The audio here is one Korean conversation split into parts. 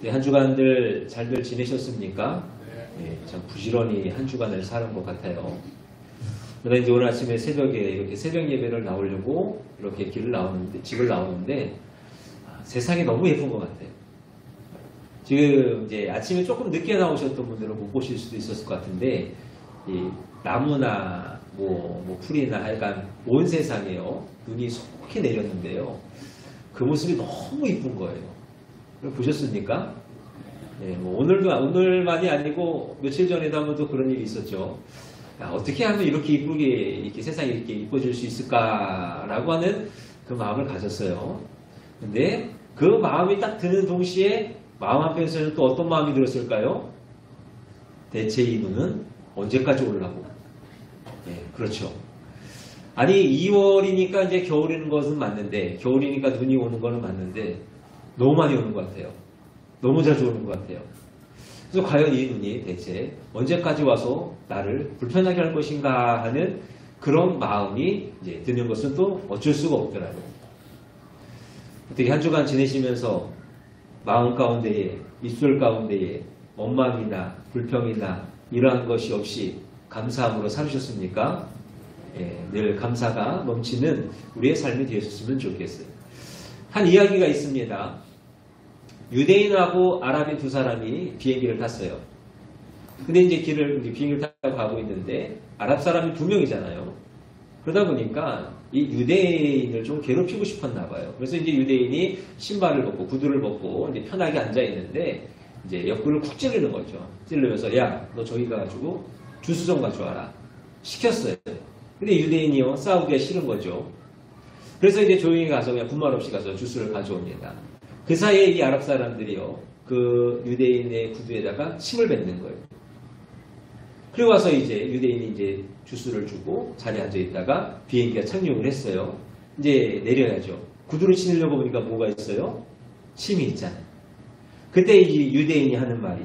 네, 한 주간들 잘들 지내셨습니까? 네, 참 부지런히 한 주간을 사는 것 같아요. 그러나 이제 오늘 아침에 새벽에 이렇게 새벽 예배를 나오려고 이렇게 집을 나오는데 세상이 너무 예쁜 것 같아요. 지금 이제 아침에 조금 늦게 나오셨던 분들은 못 보실 수도 있었을 것 같은데 이 나무나 뭐 풀이나 하여간 온 세상에요 눈이 속히 내렸는데요. 그 모습이 너무 이쁜 거예요. 보셨습니까? 네, 뭐 오늘만이 아니고 며칠 전에도 한 번도 그런 일이 있었죠. 야, 어떻게 하면 이렇게 이쁘게 이렇게 세상이 이렇게 이뻐질 수 있을까라고 하는 그 마음을 가졌어요. 근데 그 마음이 딱 드는 동시에 마음 한편에서는 또 어떤 마음이 들었을까요? 대체 이 눈은 언제까지 올라고? 네, 그렇죠. 아니 2월이니까 이제 겨울이는 것은 맞는데 겨울이니까 눈이 오는 거는 맞는데 너무 많이 오는 것 같아요. 너무 자주 오는 것 같아요. 그래서 과연 이 눈이 대체 언제까지 와서 나를 불편하게 할 것인가 하는 그런 마음이 이제 드는 것은 또 어쩔 수가 없더라고요. 어떻게 한 주간 지내시면서 마음 가운데에 입술 가운데에 원망이나 불평이나 이러한 것이 없이 감사함으로 살으셨습니까? 예, 늘 감사가 넘치는 우리의 삶이 되었으면 좋겠어요. 한 이야기가 있습니다. 유대인하고 아랍인 두 사람이 비행기를 탔어요. 근데 이제 비행기를 타고 가고 있는데 아랍 사람이 2명이잖아요. 그러다 보니까 이 유대인을 좀 괴롭히고 싶었나 봐요. 그래서 이제 유대인이 신발을 벗고 구두를 벗고 이제 편하게 앉아 있는데 이제 옆구리를 쿡 찌르는 거죠. 찌르면서 야, 너 저기 가가지고 주스 좀 가져와라. 시켰어요. 근데 유대인이요 싸우기가 싫은 거죠. 그래서 이제 조용히 가서 그냥 군말 없이 가서 주스를 가져옵니다. 그 사이에 이 아랍 사람들이요 그 유대인의 구두에다가 침을 뱉는 거예요. 그리고 와서 이제 유대인이 이제 주스를 주고 자리에 앉아 있다가 비행기가 착륙을 했어요. 이제 내려야죠. 구두를 신으려고 보니까 뭐가 있어요? 침이 있잖아요. 그때 이 유대인이 하는 말이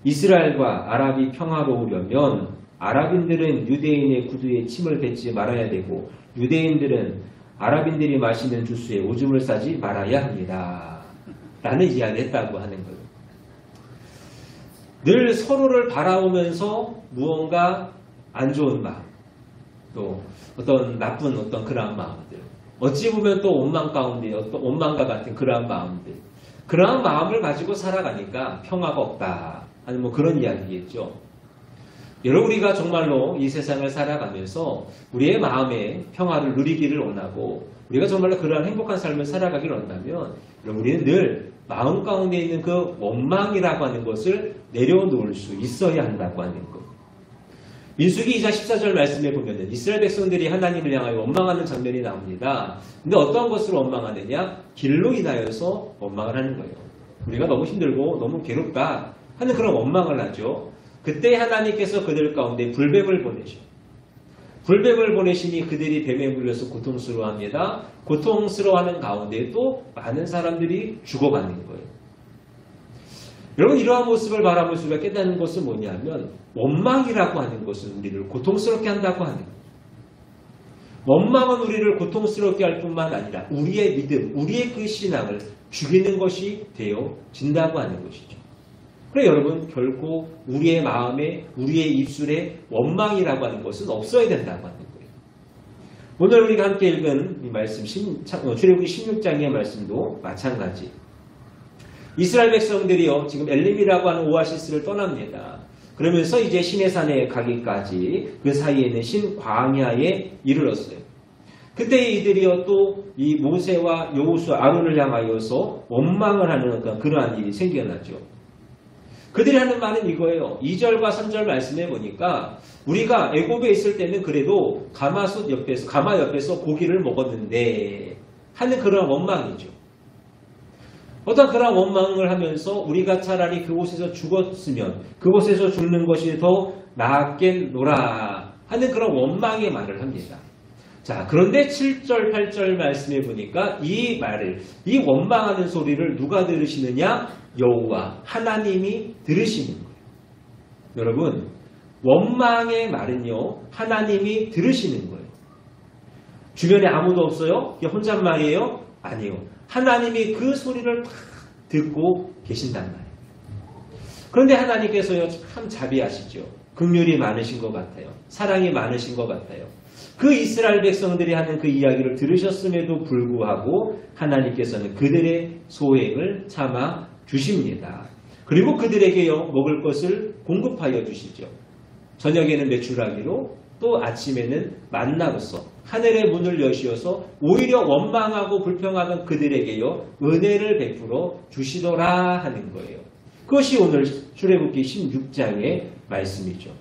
이스라엘과 아랍이 평화로우려면 아랍인들은 유대인의 구두에 침을 뱉지 말아야 되고 유대인들은 아랍인들이 마시는 주스에 오줌을 싸지 말아야 합니다. 라는 이야기를 했다고 하는 거예요. 늘 서로를 바라보면서 무언가 안 좋은 마음, 또 어떤 나쁜 어떤 그러한 마음들, 어찌 보면 또 원망 가운데 어떤 원망과 같은 그러한 마음들, 그러한 마음을 가지고 살아가니까 평화가 없다 하는 뭐 그런 이야기겠죠. 여러분 우리가 정말로 이 세상을 살아가면서 우리의 마음에 평화를 누리기를 원하고 우리가 정말로 그러한 행복한 삶을 살아가기를 원한다면 여러분 우리는 늘 마음 가운데 있는 그 원망이라고 하는 것을 내려놓을 수 있어야 한다고 하는 것. 민수기 2장 14절 말씀에 보면은 이스라엘 백성들이 하나님을 향하여 원망하는 장면이 나옵니다. 근데 어떤 것을 원망하느냐? 길로 인하여서 원망을 하는 거예요. 우리가 너무 힘들고 너무 괴롭다 하는 그런 원망을 하죠. 그때 하나님께서 그들 가운데 불뱀을 보내죠. 불뱀을 보내시니 그들이 뱀에 물려서 고통스러워합니다. 고통스러워하는 가운데 또 많은 사람들이 죽어가는 거예요. 여러분 이러한 모습을 바라볼 수가 깨닫는 것은 뭐냐면 원망이라고 하는 것은 우리를 고통스럽게 한다고 하는 거예요. 원망은 우리를 고통스럽게 할 뿐만 아니라 우리의 믿음, 우리의 그 신앙을 죽이는 것이 되어진다고 하는 것이죠. 그래 여러분 결코 우리의 마음에 우리의 입술에 원망이라고 하는 것은 없어야 된다고 하는 거예요. 오늘 우리가 함께 읽은 이 말씀 출애굽기 16장의 말씀도 마찬가지. 이스라엘 백성들이요 지금 엘림이라고 하는 오아시스를 떠납니다. 그러면서 이제 시내산에 가기까지 그 사이에는 신광야에 이르렀어요. 그때 이들이요 또 이 모세와 여호수아 아론을 향하여서 원망을 하는 그러한 일이 생겨나죠. 그들이 하는 말은 이거예요. 2절과 3절 말씀해 보니까 우리가 애굽에 있을 때는 그래도 가마 옆에서 고기를 먹었는데 하는 그런 원망이죠. 어떤 그런 원망을 하면서 우리가 차라리 그곳에서 죽었으면 그곳에서 죽는 것이 더 나았겠노라 하는 그런 원망의 말을 합니다. 자, 그런데 7절, 8절 말씀해 보니까 이 원망하는 소리를 누가 들으시느냐? 여호와 하나님이 들으시는 거예요. 여러분 원망의 말은요 하나님이 들으시는 거예요. 주변에 아무도 없어요? 혼잣말이에요? 아니요. 하나님이 그 소리를 다 듣고 계신단 말이에요. 그런데 하나님께서요 참 자비하시죠. 긍휼이 많으신 것 같아요. 사랑이 많으신 것 같아요. 그 이스라엘 백성들이 하는 그 이야기를 들으셨음에도 불구하고 하나님께서는 그들의 소행을 참아 주십니다. 그리고 그들에게요 먹을 것을 공급하여 주시죠. 저녁에는 메추라기로 또 아침에는 만나로서 하늘의 문을 여시어서 오히려 원망하고 불평하던 그들에게요 은혜를 베풀어 주시더라 하는 거예요. 그것이 오늘 출애굽기 16장의 말씀이죠.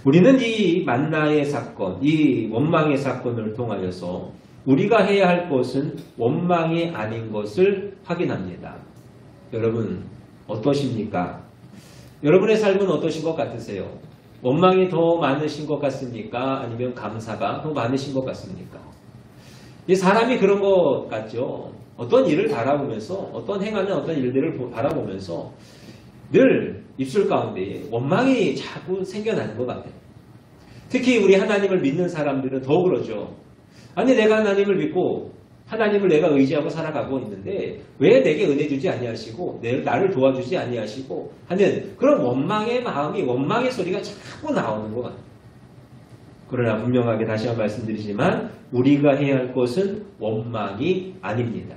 우리는 이 만나의 사건, 이 원망의 사건을 통하여서 우리가 해야 할 것은 원망이 아닌 것을 확인합니다. 여러분 어떠십니까? 여러분의 삶은 어떠신 것 같으세요? 원망이 더 많으신 것 같습니까? 아니면 감사가 더 많으신 것 같습니까? 이 사람이 그런 것 같죠. 어떤 일을 바라보면서 어떤 행하는 어떤 일들을 바라보면서 늘 입술 가운데 원망이 자꾸 생겨나는 것 같아요. 특히 우리 하나님을 믿는 사람들은 더 그러죠. 아니 내가 하나님을 믿고 하나님을 내가 의지하고 살아가고 있는데 왜 내게 은혜 주지 아니하시고 나를 도와주지 아니하시고 하는 그런 원망의 마음이 원망의 소리가 자꾸 나오는 것 같아요. 그러나 분명하게 다시 한번 말씀드리지만 우리가 해야 할 것은 원망이 아닙니다.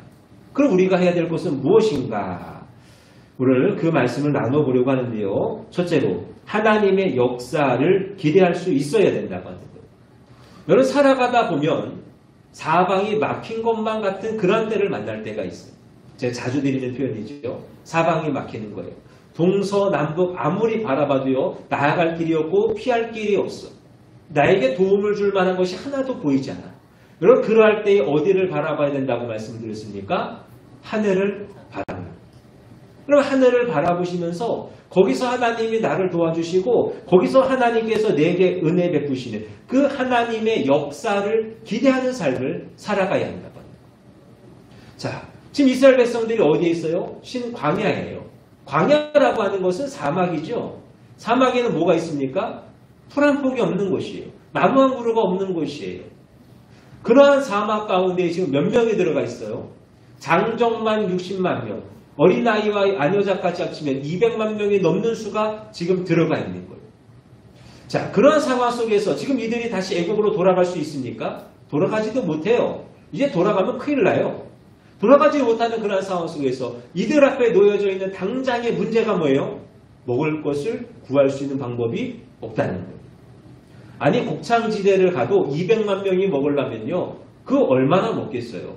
그럼 우리가 해야 될 것은 무엇인가? 오늘 그 말씀을 나눠보려고 하는데요. 첫째로 하나님의 역사를 기대할 수 있어야 된다고 하는 거예요. 여러분 살아가다 보면 사방이 막힌 것만 같은 그런 때를 만날 때가 있어요. 제가 자주 드리는 표현이죠. 사방이 막히는 거예요. 동서남북 아무리 바라봐도요. 나아갈 길이 없고 피할 길이 없어. 나에게 도움을 줄 만한 것이 하나도 보이지 않아. 여러분 그러할 때에 어디를 바라봐야 된다고 말씀드렸습니까? 하늘을 바라봐요. 그럼 하늘을 바라보시면서 거기서 하나님이 나를 도와주시고 거기서 하나님께서 내게 은혜 베푸시는 그 하나님의 역사를 기대하는 삶을 살아가야 한다고 합니다. 자, 지금 이스라엘 백성들이 어디에 있어요? 신광야예요. 광야라고 하는 것은 사막이죠. 사막에는 뭐가 있습니까? 풀 한 폭이 없는 곳이에요. 나무 한 그루가 없는 곳이에요. 그러한 사막 가운데 지금 몇 명이 들어가 있어요? 장정만 60만 명, 어린아이와 아녀자까지 합치면 200만 명이 넘는 수가 지금 들어가 있는 거예요. 자, 그런 상황 속에서 지금 이들이 다시 애국으로 돌아갈 수 있습니까? 돌아가지도 못해요. 이제 돌아가면 큰일 나요. 돌아가지 못하는 그런 상황 속에서 이들 앞에 놓여져 있는 당장의 문제가 뭐예요? 먹을 것을 구할 수 있는 방법이 없다는 거예요. 아니 곡창지대를 가도 200만 명이 먹으려면요. 그 얼마나 먹겠어요.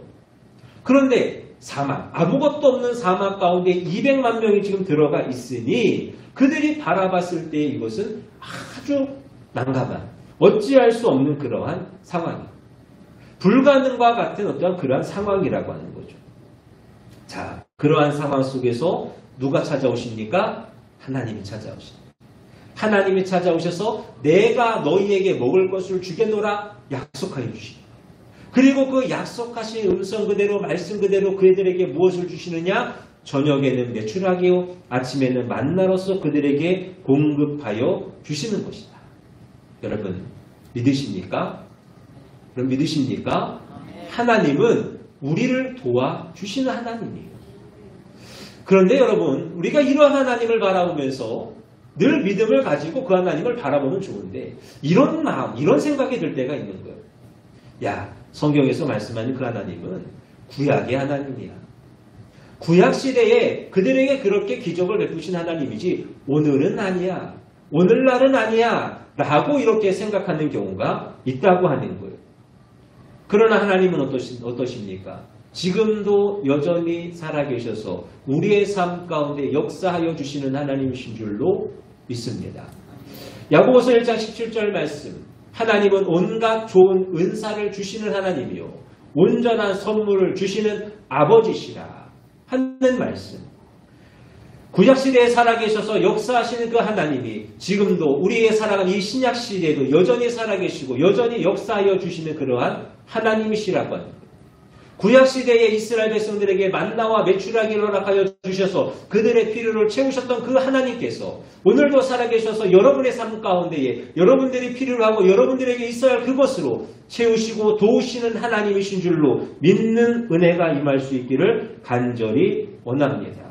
그런데 사막, 아무것도 없는 사막 가운데 200만 명이 지금 들어가 있으니 그들이 바라봤을 때 이것은 아주 난감한, 어찌할 수 없는 그러한 상황이에요. 불가능과 같은 어떠한 그러한 상황이라고 하는 거죠. 자, 그러한 상황 속에서 누가 찾아오십니까? 하나님이 찾아오십니다. 하나님이 찾아오셔서 내가 너희에게 먹을 것을 주겠노라 약속하여 주십니다. 그리고 그 약속하신 음성 그대로 말씀 그대로 그들에게 무엇을 주시느냐? 저녁에는 메추라기요 아침에는 만나로서 그들에게 공급하여 주시는 것이다. 여러분 믿으십니까? 그럼 믿으십니까? 하나님은 우리를 도와주시는 하나님이에요. 그런데 여러분 우리가 이러한 하나님을 바라보면서 늘 믿음을 가지고 그 하나님을 바라보면 좋은데 이런 마음, 이런 생각이 들 때가 있는 거예요. 야, 성경에서 말씀하는 그 하나님은 구약의 하나님이야. 구약 시대에 그들에게 그렇게 기적을 베푸신 하나님이지 오늘은 아니야. 오늘날은 아니야. 라고 이렇게 생각하는 경우가 있다고 하는 거예요. 그러나 하나님은 어떠십니까? 지금도 여전히 살아계셔서 우리의 삶 가운데 역사하여 주시는 하나님이신 줄로 믿습니다. 야고보서 1장 17절 말씀. 하나님은 온갖 좋은 은사를 주시는 하나님이요 온전한 선물을 주시는 아버지시라 하는 말씀. 구약시대에 살아계셔서 역사하시는 그 하나님이 지금도 우리의 살아가는 이 신약시대에도 여전히 살아계시고 여전히 역사하여 주시는 그러한 하나님이시라고 하는 거예요. 구약시대의 이스라엘 백성들에게 만나와 메추라기를 허락하여 주셔서 그들의 필요를 채우셨던 그 하나님께서 오늘도 살아계셔서 여러분의 삶 가운데에 여러분들이 필요로 하고 여러분들에게 있어야 할 그것으로 채우시고 도우시는 하나님이신 줄로 믿는 은혜가 임할 수 있기를 간절히 원합니다.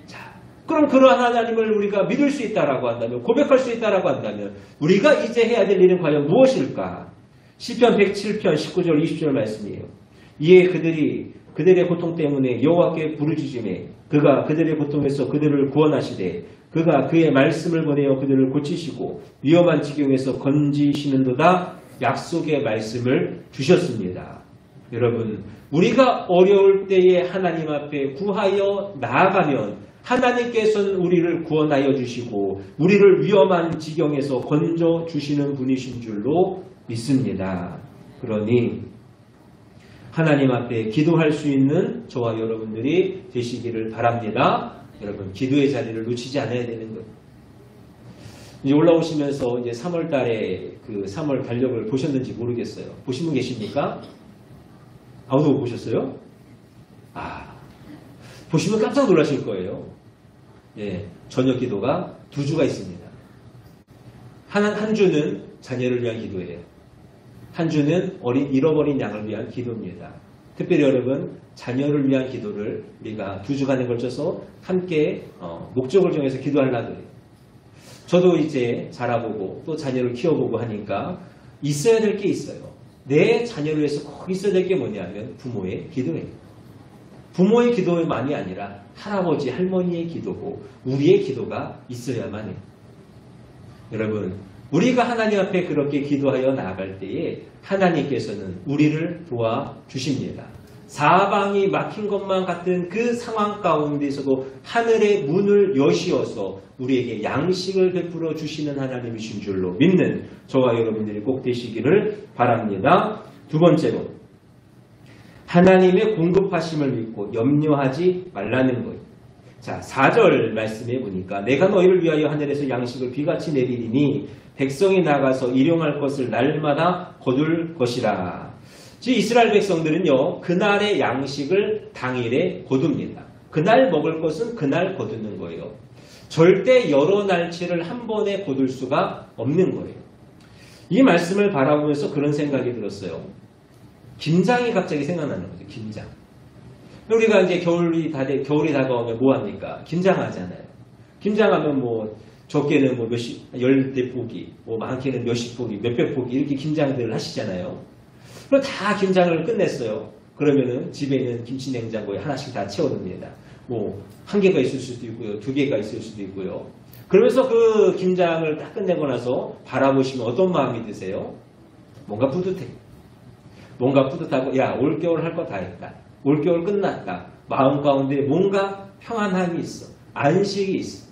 자, 그럼 그러한 하나님을 우리가 믿을 수 있다라고 한다면, 고백할 수 있다라고 한다면 우리가 이제 해야 될 일은 과연 무엇일까? 시편 107편 19절 20절 말씀이에요. 이에 그들의 고통 때문에 여호와께 부르짖으매 그가 그들의 고통에서 그들을 구원하시되 그가 그의 말씀을 보내어 그들을 고치시고 위험한 지경에서 건지시는도다 약속의 말씀을 주셨습니다. 여러분, 우리가 어려울 때에 하나님 앞에 구하여 나아가면 하나님께서는 우리를 구원하여 주시고 우리를 위험한 지경에서 건져 주시는 분이신 줄로 믿습니다. 그러니 하나님 앞에 기도할 수 있는 저와 여러분들이 되시기를 바랍니다. 여러분, 기도의 자리를 놓치지 않아야 되는 거예요. 이제 올라오시면서 이제 3월 달에 그 3월 달력을 보셨는지 모르겠어요. 보신 분 계십니까? 아무도 못 보셨어요? 보시면 깜짝 놀라실 거예요. 예, 저녁 기도가 2주가 있습니다. 한 주는 자녀를 위한 기도예요. 한 주는 잃어버린 양을 위한 기도입니다. 특별히 여러분, 자녀를 위한 기도를 우리가 2주간에 걸쳐서 함께 목적을 정해서 기도하려고 해요. 저도 이제 자라보고 또 자녀를 키워보고 하니까 있어야 될 게 있어요. 내 자녀를 위해서 꼭 있어야 될 게 뭐냐면 부모의 기도예요. 부모의 기도만이 아니라 할아버지, 할머니의 기도고 우리의 기도가 있어야만 해요. 여러분, 우리가 하나님 앞에 그렇게 기도하여 나아갈 때에 하나님께서는 우리를 도와주십니다. 사방이 막힌 것만 같은 그 상황 가운데서도 하늘의 문을 여시어서 우리에게 양식을 베풀어 주시는 하나님이신 줄로 믿는 저와 여러분들이 꼭 되시기를 바랍니다. 두 번째로, 하나님의 공급하심을 믿고 염려하지 말라는 거예요. 자, 4절 말씀해 보니까 내가 너희를 위하여 하늘에서 양식을 비같이 내리리니 백성이 나가서 일용할 것을 날마다 거둘 것이라. 즉 이스라엘 백성들은요, 그날의 양식을 당일에 거둡니다. 그날 먹을 것은 그날 거두는 거예요. 절대 여러 날치를 한 번에 거둘 수가 없는 거예요. 이 말씀을 바라보면서 그런 생각이 들었어요. 김장이 갑자기 생각나는 거죠. 김장. 우리가 이제 겨울이 다가오면 뭐 합니까? 김장하잖아요. 김장하면 뭐 적게는 뭐 열대 포기, 뭐 많게는 몇십 포기, 몇백 포기 이렇게 김장들을 하시잖아요. 그럼 다 김장을 끝냈어요. 그러면은 집에 있는 김치 냉장고에 하나씩 다 채워둡니다. 뭐 한 개가 있을 수도 있고요, 2개가 있을 수도 있고요. 그러면서 그 김장을 다 끝내고 나서 바라보시면 어떤 마음이 드세요? 뭔가 뿌듯해. 뭔가 뿌듯하고, 야, 올겨울 할 거 다 했다. 올겨울 끝났다. 마음 가운데 뭔가 평안함이 있어. 안식이 있어.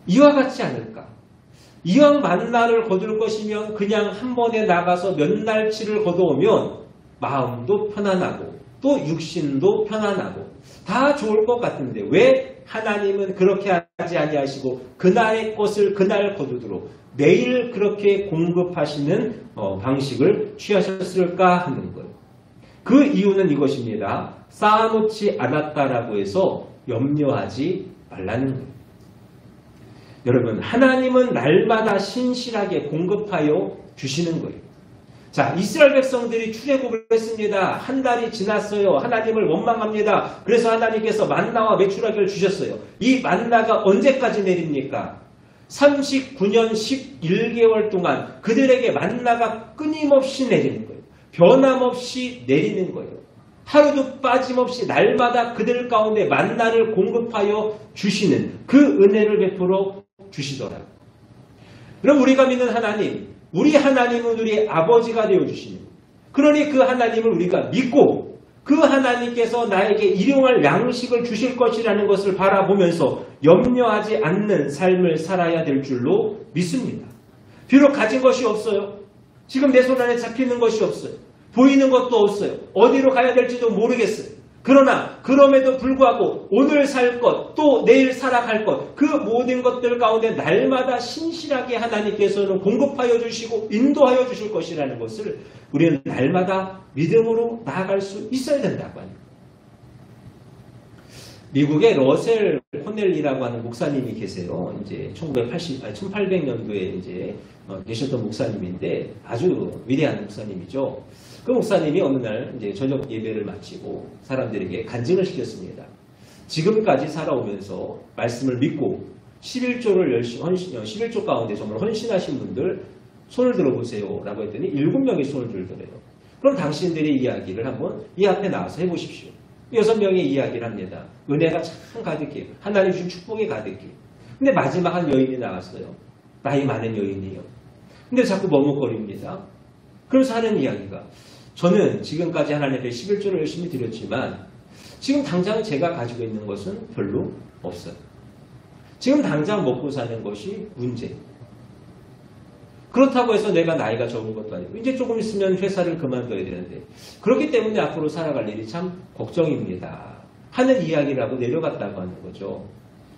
이와 같지 않을까? 이왕 만나를 거둘 것이면 그냥 한 번에 나가서 몇 날치를 거두오면 마음도 편안하고 또 육신도 편안하고 다 좋을 것 같은데 왜 하나님은 그렇게 하지 아니하시고 그날의 것을 그날 거두도록 매일 그렇게 공급하시는 방식을 취하셨을까 하는 거예요. 그 이유는 이것입니다. 쌓아놓지 않았다라고 해서 염려하지 말라는 거예요. 여러분, 하나님은 날마다 신실하게 공급하여 주시는 거예요. 자, 이스라엘 백성들이 출애굽을 했습니다. 한 달이 지났어요. 하나님을 원망합니다. 그래서 하나님께서 만나와 메추라기를 주셨어요. 이 만나가 언제까지 내립니까? 39년 11개월 동안 그들에게 만나가 끊임없이 내리는 거예요. 변함없이 내리는 거예요. 하루도 빠짐없이 날마다 그들 가운데 만나를 공급하여 주시는 그 은혜를 베풀어 주시더라고요. 그럼 우리가 믿는 하나님, 우리 하나님은 우리의 아버지가 되어주시는, 그러니 그 하나님을 우리가 믿고 그 하나님께서 나에게 일용할 양식을 주실 것이라는 것을 바라보면서 염려하지 않는 삶을 살아야 될 줄로 믿습니다. 비록 가진 것이 없어요. 지금 내 손 안에 잡히는 것이 없어요. 보이는 것도 없어요. 어디로 가야 될지도 모르겠어요. 그러나 그럼에도 불구하고 오늘 살 것, 또 내일 살아갈 것, 그 모든 것들 가운데 날마다 신실하게 하나님께서는 공급하여 주시고 인도하여 주실 것이라는 것을 우리는 날마다 믿음으로 나아갈 수 있어야 된다고 합니다. 미국의 러셀 코넬리라고 하는 목사님이 계세요. 이제 1800년도에 이제 계셨던 목사님인데 아주 위대한 목사님이죠. 그 목사님이 어느 날 이제 저녁 예배를 마치고 사람들에게 간증을 시켰습니다. 지금까지 살아오면서 말씀을 믿고 11조를 11조 가운데 정말 헌신하신 분들 손을 들어보세요 라고 했더니 7명이 손을 들더래요. 그럼 당신들의 이야기를 한번 이 앞에 나와서 해보십시오. 6명의 이야기를 합니다. 은혜가 참 가득해요. 하나님 주신 축복이 가득해요. 근데 마지막 한 여인이 나왔어요. 나이 많은 여인이에요. 근데 자꾸 머뭇거립니다. 그래서 하는 이야기가 저는 지금까지 하나님 앞에 11조를 열심히 드렸지만 지금 당장 제가 가지고 있는 것은 별로 없어요. 지금 당장 먹고 사는 것이 문제. 그렇다고 해서 내가 나이가 적은 것도 아니고 이제 조금 있으면 회사를 그만둬야 되는데 그렇기 때문에 앞으로 살아갈 일이 참 걱정입니다. 하는 이야기를 하고 내려갔다고 하는 거죠.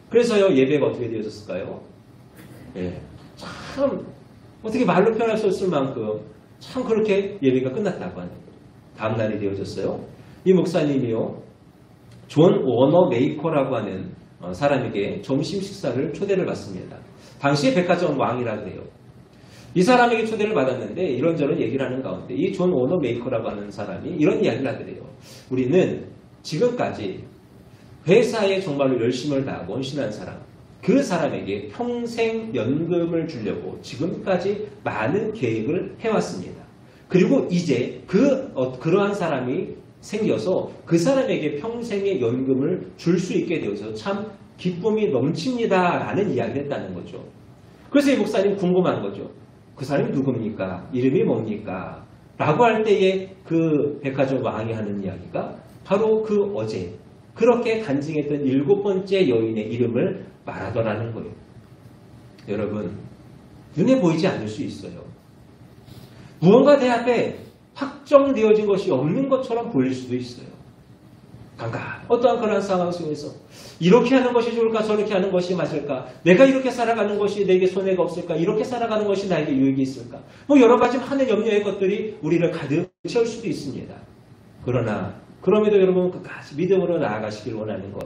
그래서요 예배가 어떻게 되어졌을까요? 예, 참 어떻게 말로 표현할 수 없을 만큼 참 그렇게 예배가 끝났다고 하는 거예요. 다음 날이 되어졌어요. 이 목사님이요 존 워너 메이커라고 하는 사람에게 점심 식사를 초대를 받습니다. 당시에 백화점 왕이라고 해요. 이 사람에게 초대를 받았는데 이런저런 얘기를 하는 가운데 이 존 워너 메이커라고 하는 사람이 이런 이야기를 하더래요. 우리는 지금까지 회사에 정말로 열심을 다하고 헌신한 사람, 그 사람에게 평생 연금을 주려고 지금까지 많은 계획을 해왔습니다. 그리고 이제 그러한 사람이 생겨서 그 사람에게 평생의 연금을 줄 수 있게 되어서 참 기쁨이 넘칩니다 라는 이야기를 했다는 거죠. 그래서 이 목사님 궁금한 거죠. 그 사람이 누굽니까? 이름이 뭡니까? 라고 할 때에 그 백화점 왕이 하는 이야기가 바로 그 어제 그렇게 간증했던 7번째 여인의 이름을 말하더라는 거예요. 여러분 눈에 보이지 않을 수 있어요. 무언가 내 앞에 확정되어진 것이 없는 것처럼 보일 수도 있어요. 어떠한 그런 상황 속에서 이렇게 하는 것이 좋을까 저렇게 하는 것이 맞을까 내가 이렇게 살아가는 것이 내게 손해가 없을까 이렇게 살아가는 것이 나에게 유익이 있을까 뭐 여러 가지 하는 염려의 것들이 우리를 가득 채울 수도 있습니다. 그러나 그럼에도 여러분 끝까지 믿음으로 나아가시길 원하는 것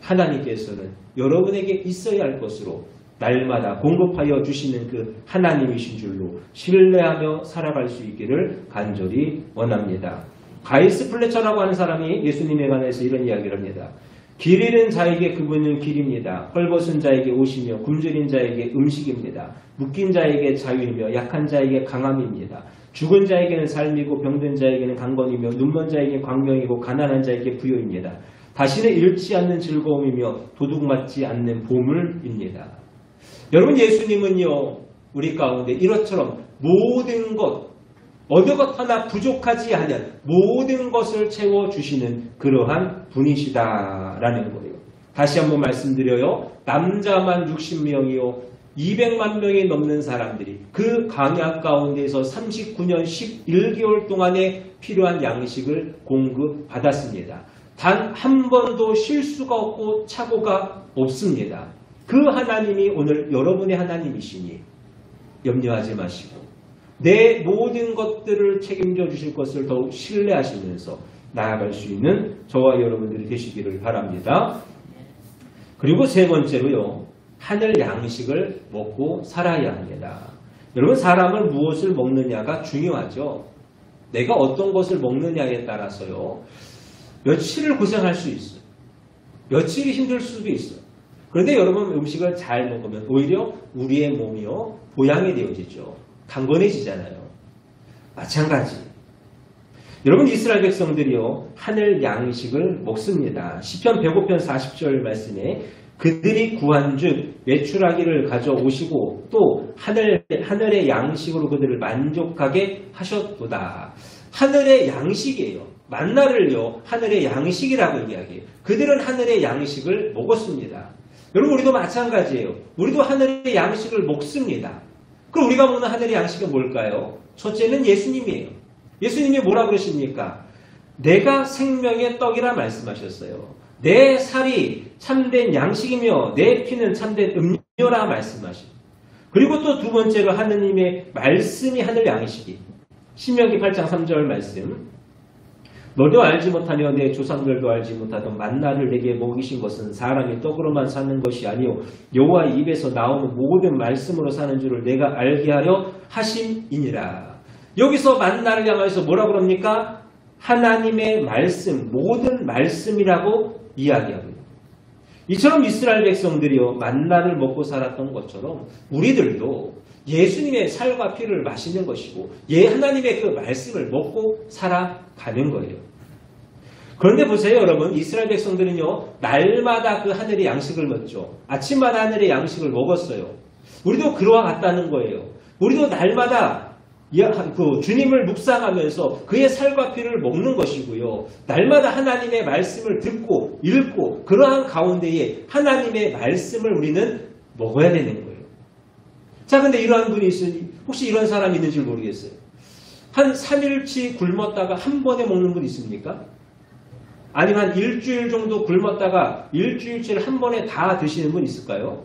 하나님께서는 여러분에게 있어야 할 것으로 날마다 공급하여 주시는 그 하나님이신 줄로 신뢰하며 살아갈 수 있기를 간절히 원합니다. 가이스 플래처라고 하는 사람이 예수님에 관해서 이런 이야기를 합니다. 길 잃은 자에게 그분은 길입니다. 헐벗은 자에게 옷이며 굶주린 자에게 음식입니다. 묶인 자에게 자유이며 약한 자에게 강함입니다. 죽은 자에게는 삶이고 병든 자에게는 강건이며 눈먼 자에게 광명이고 가난한 자에게 부여입니다. 다시는 잃지 않는 즐거움이며 도둑맞지 않는 보물입니다. 여러분 예수님은요 우리 가운데 이것처럼 모든 것 어느 것 하나 부족하지 않은 모든 것을 채워주시는 그러한 분이시다라는 거예요. 다시 한번 말씀드려요. 남자만 60명이요 200만 명이 넘는 사람들이 그 광야 가운데서 39년 11개월 동안에 필요한 양식을 공급받았습니다. 단 한 번도 실수가 없고 착오가 없습니다. 그 하나님이 오늘 여러분의 하나님이시니 염려하지 마시고 내 모든 것들을 책임져 주실 것을 더욱 신뢰하시면서 나아갈 수 있는 저와 여러분들이 되시기를 바랍니다. 그리고 세 번째로요. 하늘 양식을 먹고 살아야 합니다. 여러분 사람은 무엇을 먹느냐가 중요하죠. 내가 어떤 것을 먹느냐에 따라서요. 며칠을 고생할 수 있어요. 며칠이 힘들 수도 있어요. 그런데 여러분 음식을 잘 먹으면 오히려 우리의 몸이요. 보양이 되어지죠. 강건해지잖아요. 마찬가지. 여러분 이스라엘 백성들이요. 하늘 양식을 먹습니다. 시편 105편 40절 말씀에 그들이 구한즉 외출하기를 가져오시고 또 하늘의 양식으로 그들을 만족하게 하셨도다. 하늘의 양식이에요. 만나를요. 하늘의 양식이라고 이야기해요. 그들은 하늘의 양식을 먹었습니다. 여러분 우리도 마찬가지예요. 우리도 하늘의 양식을 먹습니다. 그럼 우리가 먹는 하늘의 양식은 뭘까요? 첫째는 예수님이에요. 예수님이 뭐라 그러십니까? 내가 생명의 떡이라 말씀하셨어요. 내 살이 참된 양식이며 내 피는 참된 음료라 말씀하시고 그리고 또 두 번째로 하느님의 말씀이 하늘 양식이 신명기 8장 3절 말씀 너도 알지 못하며 내 조상들도 알지 못하던 만나를 내게 먹이신 것은 사람이 떡으로만 사는 것이 아니요 여호와의 입에서 나오는 모든 말씀으로 사는 줄을 내가 알게 하려 하심이니라. 여기서 만나를 향해서 뭐라고 그럽니까? 하나님의 말씀, 모든 말씀이라고 이야기합니다. 이처럼 이스라엘 백성들이요 만나를 먹고 살았던 것처럼 우리들도 예수님의 살과 피를 마시는 것이고 하나님의 그 말씀을 먹고 살아가는 거예요. 그런데 보세요 여러분, 이스라엘 백성들은요 날마다 그 하늘의 양식을 먹죠. 아침마다 하늘의 양식을 먹었어요. 우리도 그와 같다는 거예요. 우리도 날마다 그 주님을 묵상하면서 그의 살과 피를 먹는 것이고요. 날마다 하나님의 말씀을 듣고 읽고 그러한 가운데에 하나님의 말씀을 우리는 먹어야 되는 거예요. 자, 근데 이러한 분이 있으니 혹시 이런 사람이 있는지 모르겠어요. 한 3일치 굶었다가 한 번에 먹는 분 있습니까? 아니면 한 일주일 정도 굶었다가 일주일치를 한 번에 다 드시는 분 있을까요?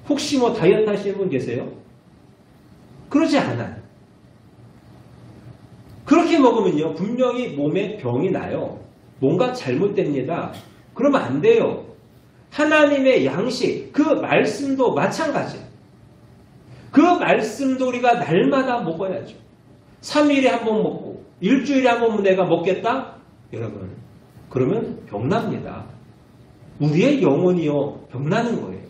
혹시 뭐 다이어트 하시는 분 계세요? 그러지 않아요. 그렇게 먹으면요 분명히 몸에 병이 나요. 뭔가 잘못됩니다. 그러면 안 돼요. 하나님의 양식, 그 말씀도 마찬가지예요. 그 말씀도 우리가 날마다 먹어야죠. 3일에 한 번 먹고 일주일에 한 번 내가 먹겠다? 여러분, 그러면 병납니다. 우리의 영혼이요 병나는 거예요.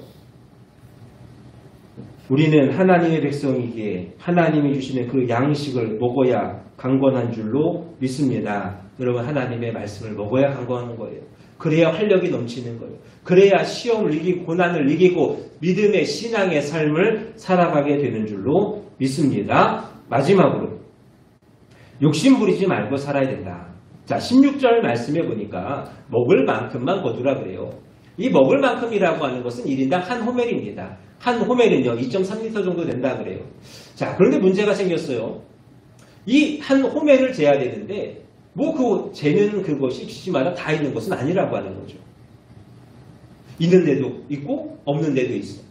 우리는 하나님의 백성이기에 하나님이 주시는 그 양식을 먹어야 강건한 줄로 믿습니다. 여러분, 하나님의 말씀을 먹어야 강건한 거예요. 그래야 활력이 넘치는 거예요. 그래야 시험을 이기고 고난을 이기고 믿음의 신앙의 삶을 살아가게 되는 줄로 믿습니다. 마지막으로 욕심 부리지 말고 살아야 된다. 자, 16절 말씀해 보니까 먹을 만큼만 거두라 그래요. 이 먹을 만큼이라고 하는 것은 1인당 한 호멜입니다. 한 호멜은요 2.3리터 정도 된다 그래요. 자, 그런데 문제가 생겼어요. 이 한 호멜을 재야 되는데 뭐 그 재는 그것이 집집마다 다 있는 것은 아니라고 하는 거죠. 있는 데도 있고 없는 데도 있어요.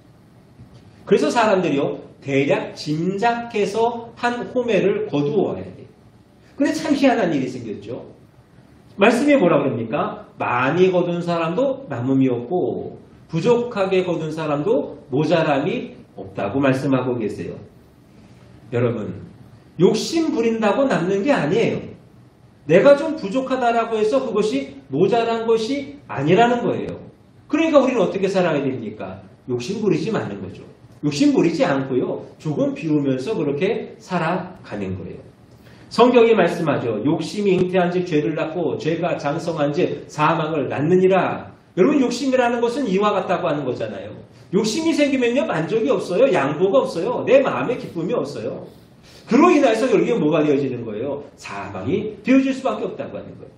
그래서 사람들이요 대략 짐작해서 한 호멜을 거두어야 돼요. 근데 참 희한한 일이 생겼죠. 말씀이 뭐라 그럽니까? 많이 거둔 사람도 남음이 없고 부족하게 거둔 사람도 모자람이 없다고 말씀하고 계세요. 여러분, 욕심 부린다고 남는 게 아니에요. 내가 좀 부족하다라고 해서 그것이 모자란 것이 아니라는 거예요. 그러니까 우리는 어떻게 살아야 됩니까? 욕심 부리지 마는 거죠. 욕심 부리지 않고요. 조금 비우면서 그렇게 살아가는 거예요. 성경이 말씀하죠. 욕심이 잉태한 즉 죄를 낳고 죄가 장성한 즉 사망을 낳느니라. 여러분, 욕심이라는 것은 이와 같다고 하는 거잖아요. 욕심이 생기면요 만족이 없어요. 양보가 없어요. 내 마음에 기쁨이 없어요. 그로 인해서 결국에 뭐가 되어지는 거예요? 사망이 되어질 수밖에 없다고 하는 거예요.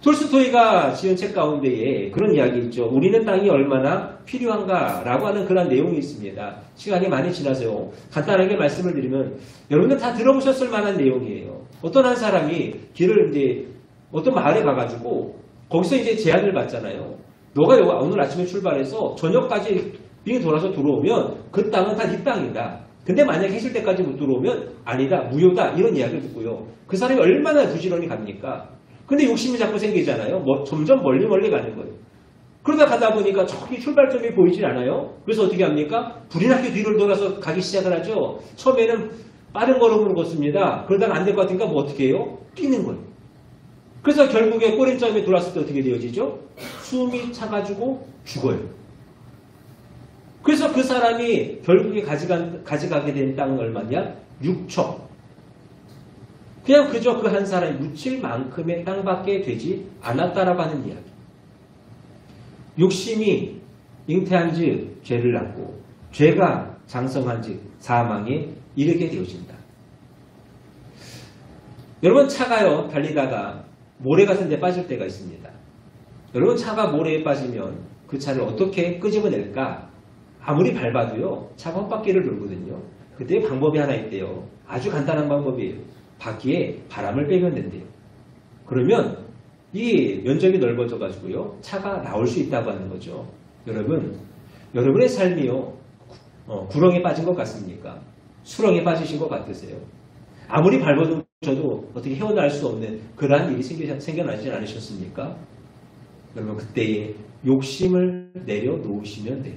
톨스토이가 지은 책 가운데에 그런 이야기 있죠. 우리는 땅이 얼마나 필요한가라고 하는 그런 내용이 있습니다. 시간이 많이 지나서요. 간단하게 말씀을 드리면 여러분들 다 들어보셨을 만한 내용이에요. 어떤 한 사람이 길을 이제 어떤 마을에 가가지고 거기서 이제 제안을 받잖아요. 너가 오늘 아침에 출발해서 저녁까지 빙 돌아서 들어오면 그 땅은 다 네 땅이다. 근데 만약에 해질 때까지 못 들어오면 아니다, 무효다 이런 이야기를 듣고요. 그 사람이 얼마나 부지런히 갑니까? 근데 욕심이 자꾸 생기잖아요. 점점 멀리 가는 거예요. 그러다 가다 보니까 저기 출발점이 보이질 않아요. 그래서 어떻게 합니까? 불이 나게 뒤를 돌아서 가기 시작을 하죠. 처음에는 빠른 걸음으로 걷습니다. 그러다가 안 될 것 같으니까 뭐 어떻게 해요? 뛰는 거예요. 그래서 결국에 꼬린점에 들어왔을 때 어떻게 되어지죠? 숨이 차가지고 죽어요. 그래서 그 사람이 결국에 가져가게 된 땅은 얼마냐? 6척. 그냥 그저 그 한 사람이 묻힐 만큼의 땅밖에 되지 않았다라고 하는 이야기. 욕심이 잉태한 즉 죄를 낳고 죄가 장성한 즉 사망에 이르게 되어진다. 여러분, 차가요 달리다가 모래 같은 데 빠질 때가 있습니다. 여러분, 차가 모래에 빠지면 그 차를 어떻게 끄집어낼까? 아무리 밟아도요 차가 헛바퀴를 돌거든요. 그때 방법이 하나 있대요. 아주 간단한 방법이에요. 바퀴에 바람을 빼면 된대요. 그러면 이 면적이 넓어져 가지고요 차가 나올 수 있다고 하는 거죠. 여러분, 여러분의 삶이요 구렁에 빠진 것 같습니까? 수렁에 빠지신 것 같으세요? 아무리 밟아도 해보셔도 어떻게 헤어날 수 없는 그러한 일이 생겨나지 않으셨습니까? 그러면 그때에 욕심을 내려놓으시면 돼요.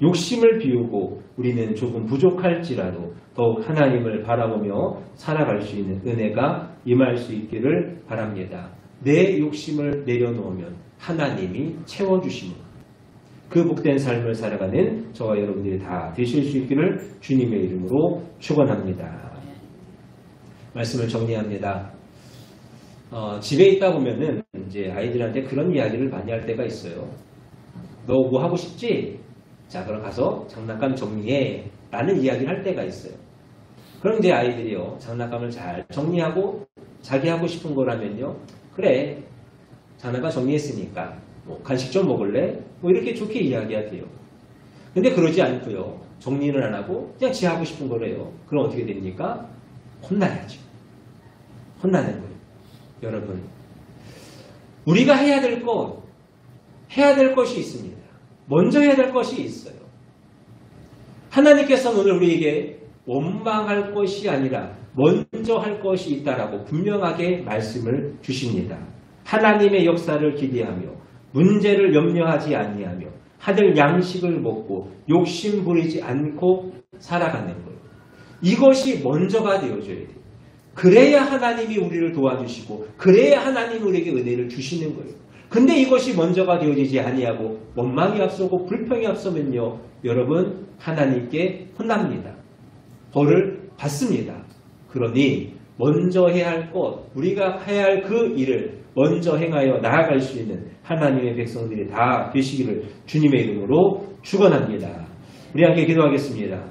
욕심을 비우고 우리는 조금 부족할지라도 더욱 하나님을 바라보며 살아갈 수 있는 은혜가 임할 수 있기를 바랍니다. 내 욕심을 내려놓으면 하나님이 채워주십니다. 그 복된 삶을 살아가는 저와 여러분들이 다 되실 수 있기를 주님의 이름으로 축원합니다. 말씀을 정리합니다. 집에 있다 보면은 이제 아이들한테 그런 이야기를 많이 할 때가 있어요. 너 뭐 하고 싶지? 자, 그럼 가서 장난감 정리해. 라는 이야기를 할 때가 있어요. 그럼 이제 아이들이요, 장난감을 잘 정리하고 자기 하고 싶은 거라면요, 그래, 장난감 정리했으니까 뭐 간식 좀 먹을래? 뭐 이렇게 좋게 이야기하대요. 근데 그러지 않고요, 정리는 안 하고 그냥 지 하고 싶은 거래요. 그럼 어떻게 됩니까? 혼나야죠. 혼나는 거예요. 여러분, 우리가 해야 될 것이 있습니다. 먼저 해야 될 것이 있어요. 하나님께서는 오늘 우리에게 원망할 것이 아니라 먼저 할 것이 있다라고 분명하게 말씀을 주십니다. 하나님의 역사를 기대하며 문제를 염려하지 아니하며 하늘 양식을 먹고 욕심 부리지 않고 살아가는 거예요. 이것이 먼저가 되어줘야 돼요. 그래야 하나님이 우리를 도와주시고 그래야 하나님이 우리에게 은혜를 주시는 거예요. 근데 이것이 먼저가 되어지지 아니하고 원망이 앞서고 불평이 앞서면요, 여러분, 하나님께 혼납니다. 벌을 받습니다. 그러니 먼저 해야 할 것, 우리가 해야 할 그 일을 먼저 행하여 나아갈 수 있는 하나님의 백성들이 다 되시기를 주님의 이름으로 축원합니다. 우리 함께 기도하겠습니다.